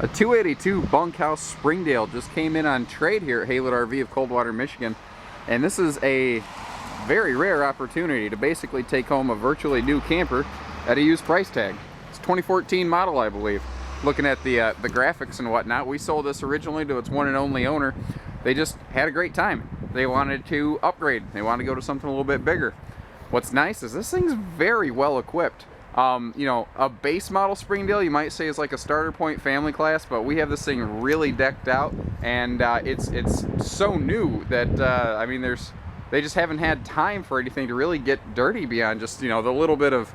A 282 Bunkhouse Springdale just came in on trade here at Haylett RV of Coldwater, Michigan. And this is a very rare opportunity to basically take home a virtually new camper at a used price tag. It's a 2014 model, I believe. Looking at the graphics and whatnot, we sold this originally to its one and only owner. They just had a great time. They wanted to upgrade. They wanted to go to something a little bit bigger. What's nice is this thing's very well equipped. You know, a base model Springdale you might say is like a starter point family class, but we have this thing really decked out, and it's so new that I mean, they just haven't had time for anything to really get dirty beyond just, you know, the little bit of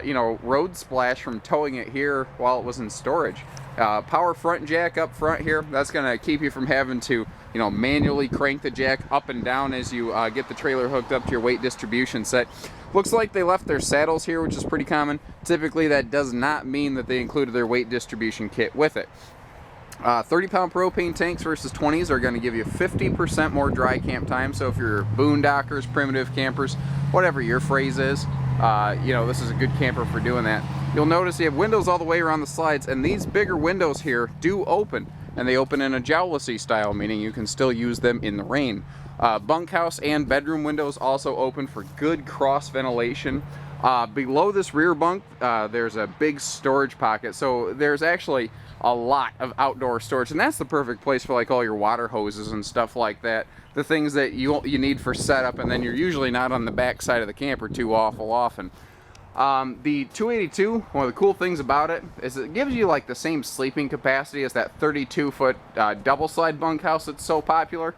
you know, road splash from towing it here while it was in storage. Power front jack up front here, that's gonna keep you from having to, you know, manually crank the jack up and down as you get the trailer hooked up to your weight distribution set. Looks like they left their saddles here, which is pretty common. Typically that does not mean that they included their weight distribution kit with it. 30-pound propane tanks versus 20s are going to give you 50% more dry camp time. So if you're boondockers, primitive campers, whatever your phrase is, you know, this is a good camper for doing that. You'll notice you have windows all the way around the slides, and these bigger windows here do open, and they open in a jowlery style, meaning you can still use them in the rain. Bunkhouse and bedroom windows also open for good cross ventilation. Below this rear bunk, there's a big storage pocket, so there's actually a lot of outdoor storage, and that's the perfect place for like all your water hoses and stuff like that, the things that you need for setup, and then you're usually not on the back side of the camper too awful often. The 282, one of the cool things about it is it gives you like the same sleeping capacity as that 32-foot double slide bunkhouse that's so popular,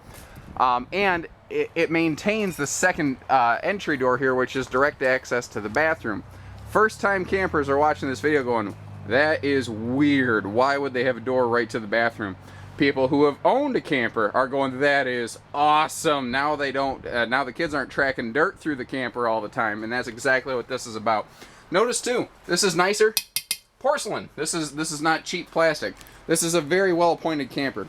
and it maintains the second entry door here, which is direct access to the bathroom. First time campers are watching this video going, that is weird, why would they have a door right to the bathroom? People who have owned a camper are going, that is awesome. Now they don't, now the kids aren't tracking dirt through the camper all the time, and that's exactly what this is about. Notice too, this is nicer porcelain. This is not cheap plastic. This is a very well appointed camper.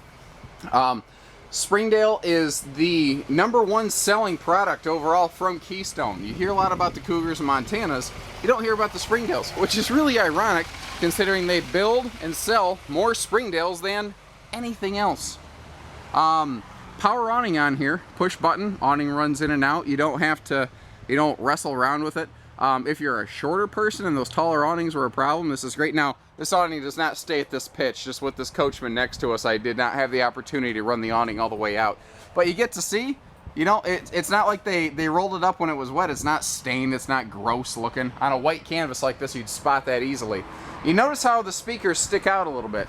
Springdale is the #1 selling product overall from Keystone. You hear a lot about the Cougars and Montanas. You don't hear about the Springdales, which is really ironic considering they build and sell more Springdales than anything else. Power awning on here, push button, awning runs in and out. You don't wrestle around with it. If you're a shorter person and those taller awnings were a problem, this is great. Now, this awning does not stay at this pitch. Just with this coachman next to us, I did not have the opportunity to run the awning all the way out. But you get to see, you know, it's not like they rolled it up when it was wet. It's not stained. It's not gross looking. On a white canvas like this, you'd spot that easily. You notice how the speakers stick out a little bit.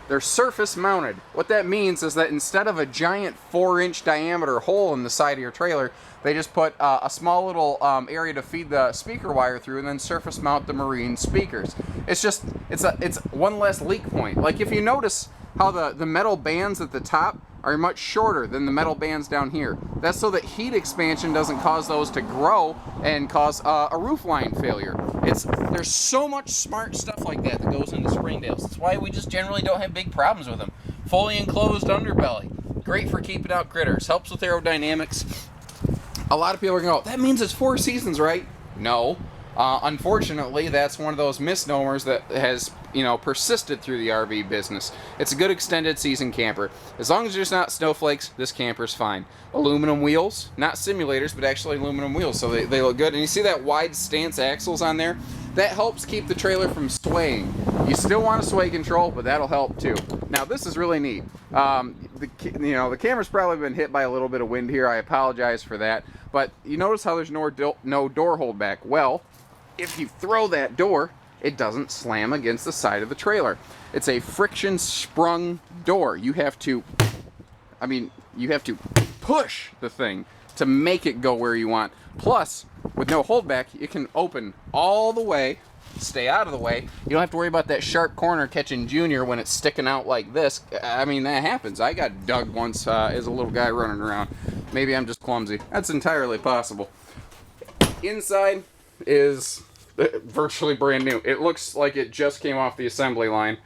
They're surface mounted. What that means is that instead of a giant 4-inch diameter hole in the side of your trailer, they just put a small little area to feed the speaker wire through, and then surface mount the marine speakers. It's one less leak point. Like if you notice how the metal bands at the top are much shorter than the metal bands down here. That's so that heat expansion doesn't cause those to grow and cause a roofline failure. There's so much smart stuff like that goes into Springdales. That's why we just generally don't have big problems with them. Fully enclosed underbelly. Great for keeping out critters. Helps with aerodynamics. A lot of people are going, that means it's 4 seasons, right? No. Unfortunately, that's one of those misnomers that has, you know, persisted through the RV business. It's a good extended season camper. As long as there's not snowflakes, this camper's fine. Aluminum wheels, not simulators, but actually aluminum wheels, so they look good. And you see that wide stance axles on there? That helps keep the trailer from swaying. You still want a sway control, but that'll help too. Now this is really neat. The camera's probably been hit by a little bit of wind here. I apologize for that. But you notice how there's no door holdback. Well, if you throw that door, it doesn't slam against the side of the trailer. It's a friction sprung door. You have to push the thing to make it go where you want. Plus, with no holdback, it can open all the way, stay out of the way. You don't have to worry about that sharp corner catching Junior when it's sticking out like this. I mean, that happens. I got dug once as a little guy running around. Maybe I'm just clumsy. That's entirely possible. Inside is virtually brand new. It looks like it just came off the assembly line,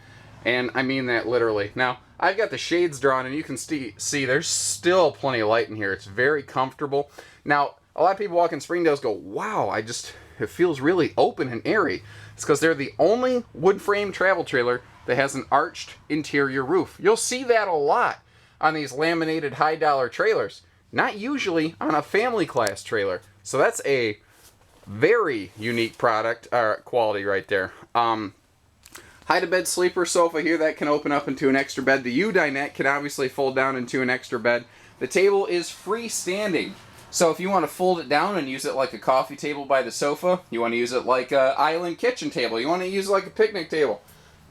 and I mean that literally. Now, I've got the shades drawn, and you can see there's still plenty of light in here. It's very comfortable. Now, a lot of people walk in Springdales go, wow, it feels really open and airy. It's because they're the only wood frame travel trailer that has an arched interior roof. You'll see that a lot on these laminated high dollar trailers, not usually on a family class trailer. So that's a very unique product quality right there. Hide-to-bed sleeper sofa here that can open up into an extra bed. The U-dinette can obviously fold down into an extra bed. The table is freestanding. So if you want to fold it down and use it like a coffee table by the sofa, you want to use it like an island kitchen table, you want to use it like a picnic table,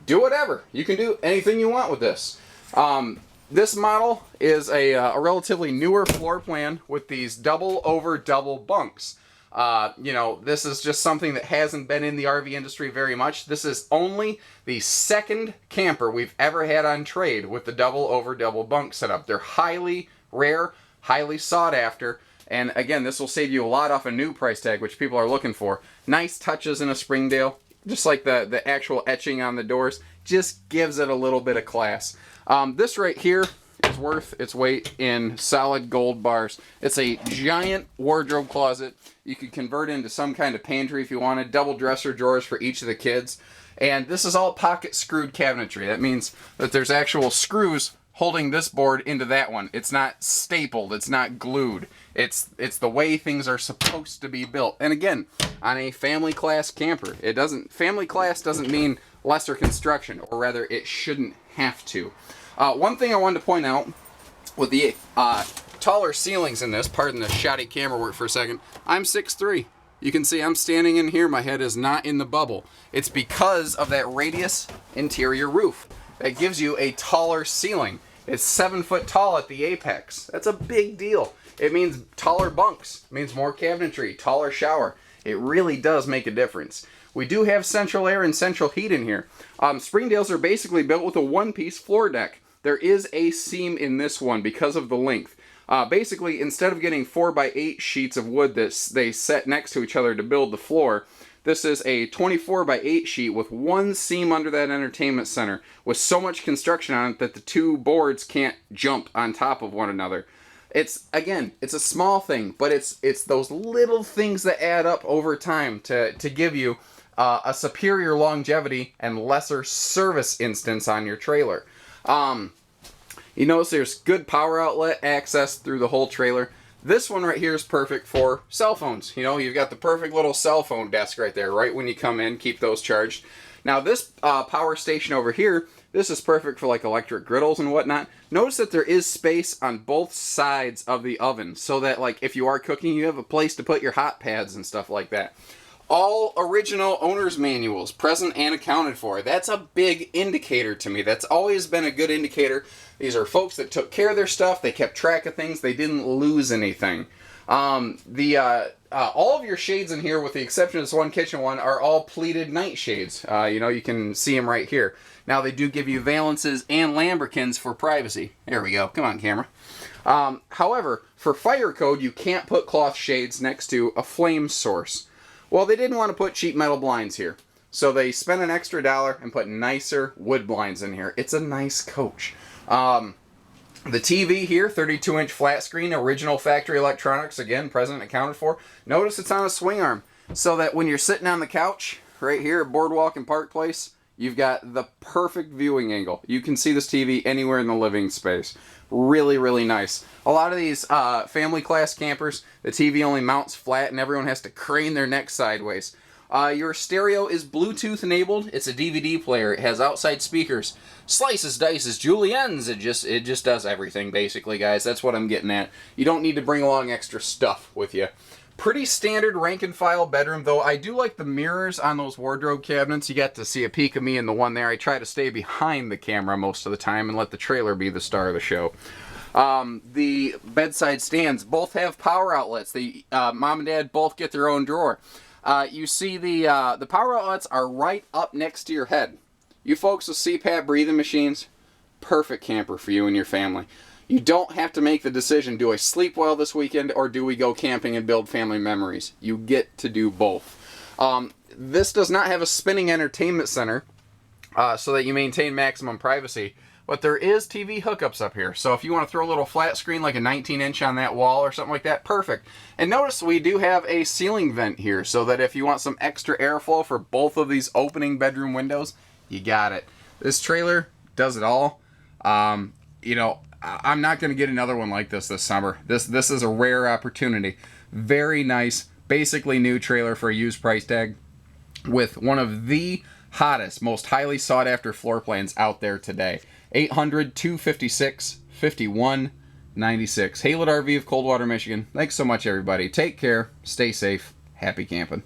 do whatever. You can do anything you want with this. This model is a relatively newer floor plan with these double over double bunks. You know, this is just something that hasn't been in the RV industry very much. This is only the second camper we've ever had on trade with the double over double bunk setup. They're highly rare, highly sought after, and again, this will save you a lot off a new price tag, which people are looking for. Nice touches in a Springdale, just like the actual etching on the doors, just gives it a little bit of class. This right here is worth its weight in solid gold bars. It's a giant wardrobe closet. You could convert into some kind of pantry if you wanted, double dresser drawers for each of the kids. And this is all pocket screwed cabinetry. That means that there's actual screws holding this board into that one. It's not stapled, it's not glued. It's the way things are supposed to be built. And again, on a family class camper, family class doesn't mean lesser construction, or rather it shouldn't have to. One thing I wanted to point out with the taller ceilings in this, pardon the shoddy camera work for a second, I'm 6'3". You can see I'm standing in here, my head is not in the bubble. It's because of that radius interior roof. That gives you a taller ceiling. It's 7 foot tall at the apex. That's a big deal. It means taller bunks. It means more cabinetry, taller shower. It really does make a difference. We do have central air and central heat in here. Springdales are basically built with a one-piece floor deck. There is a seam in this one because of the length. Basically, instead of getting 4x8 sheets of wood that they set next to each other to build the floor, this is a 24x8 sheet with one seam under that entertainment center with so much construction on it that the two boards can't jump on top of one another. It's a small thing, but it's those little things that add up over time to give you a superior longevity and lesser service instance on your trailer. You notice there's good power outlet access through the whole trailer. This one right here is perfect for cell phones. You know, you've got the perfect little cell phone desk right there, right when you come in, keep those charged. Now this power station over here, this is perfect for like electric griddles and whatnot. Notice that there is space on both sides of the oven so that like if you are cooking, you have a place to put your hot pads and stuff like that. All original owner's manuals, present and accounted for. That's a big indicator to me. That's always been a good indicator. These are folks that took care of their stuff. They kept track of things. They didn't lose anything. All of your shades in here, with the exception of this one kitchen one, are all pleated night shades. You know, you can see them right here. Now, they do give you valances and lambrequins for privacy. There we go. Come on, camera. However, for fire code, you can't put cloth shades next to a flame source. Well, they didn't want to put cheap metal blinds here. So they spent an extra $1 and put nicer wood blinds in here. It's a nice coach. The TV here, 32-inch flat screen, original factory electronics, again, present and accounted for. Notice it's on a swing arm, so that when you're sitting on the couch, right here at Boardwalk and Park Place, you've got the perfect viewing angle. You can see this TV anywhere in the living space. Really, really nice. A lot of these family class campers, the TV only mounts flat and everyone has to crane their neck sideways. Your stereo is Bluetooth enabled. It's a DVD player. It has outside speakers. Slices, dices, juliennes. It just does everything, basically, guys. That's what I'm getting at. You don't need to bring along extra stuff with you. Pretty standard rank and file bedroom, though I do like the mirrors on those wardrobe cabinets. You got to see a peek of me in the one there. I try to stay behind the camera most of the time and let the trailer be the star of the show. The bedside stands both have power outlets. The mom and dad both get their own drawer. You see the power outlets are right up next to your head. You folks with CPAP breathing machines, perfect camper for you and your family. You don't have to make the decision, do I sleep well this weekend or do we go camping and build family memories? You get to do both. This does not have a spinning entertainment center so that you maintain maximum privacy, but there is TV hookups up here. So if you want to throw a little flat screen like a 19-inch on that wall or something like that, perfect. And notice we do have a ceiling vent here so that if you want some extra airflow for both of these opening bedroom windows, you got it. This trailer does it all. You know, I'm not going to get another one like this summer. This is a rare opportunity. Very nice, basically new trailer for a used price tag with one of the hottest, most highly sought after floor plans out there today. 800-256-5196. Haylett RV of Coldwater, Michigan. Thanks so much, everybody. Take care. Stay safe. Happy camping.